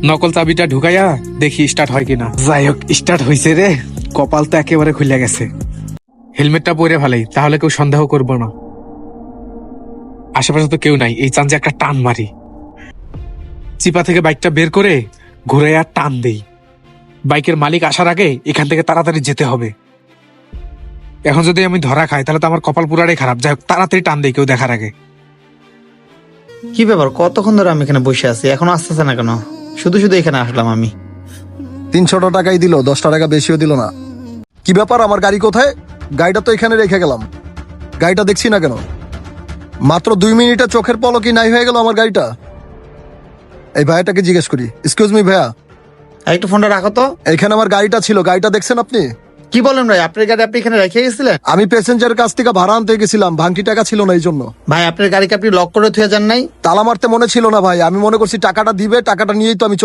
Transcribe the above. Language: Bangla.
নকল চাবিটা ঢুকাইয়া দেখি স্টার্ট হয় কিনা। যাই হোক, স্টার্ট হয়েছে রে। কপাল তো একেবারে খুলে গেছে। হেলমেটটা পরে ভালাই, তাহলে কেউ সন্দেহ করবো না। আশেপাশে তো কেউ নাই, এই চান যে একটা টান মারি। চিপা থেকে বাইকটা বের করে ঘুরে আর টান দেই। বাইকের মালিক আসার আগে এখান থেকে তাড়াতাড়ি যেতে হবে। এখন যদি আমি ধরা খাই তাহলে তো আমার কপাল পুরাটাই খারাপ। যাই হোক, তাড়াতাড়ি টান দেই কেউ দেখার আগে। কি ব্যাপার, কতক্ষণ ধরে আমি এখানে বসে আছি, এখন আসতেছে না কেন? শুধু শুধু এখানে আসলাম আমি। 300 টাকাই দিল, 10 টাকা বেশিও দিল না। কি ব্যাপার, আমার গাড়ি কোথায়? গাড়িটা তো এখানে রেখে গেলাম, গাড়িটা দেখছি না কেন? মাত্র 2 মিনিটে চোখের পলকই নাই হয়ে গেল আমার গাড়িটা। এই ভাইয়াটাকে জিজ্ঞেস করি। এক্সকিউজ মি ভাইয়া, আর একটু ফোনটা রাখো তো। এখানে আমার গাড়িটা ছিল, গাড়িটা দেখছেন আপনি? কি বলেন ভাই, আপনার গাড়ি আপনি এখানে রেখে গেছিলেন? আমি প্যাসেঞ্জারের কাছ থেকে ভাড়া আনতে গেছিলাম, ভাঙটি টাকা ছিল না এই জন্য। ভাই আপনার গাড়িকে আপনি লক করে থুয়ে যান নাই? তালা মারতে মনে ছিল না ভাই, আমি মনে করছি টাকাটা দিবে, টাকাটা নিয়েই তো আমি চলে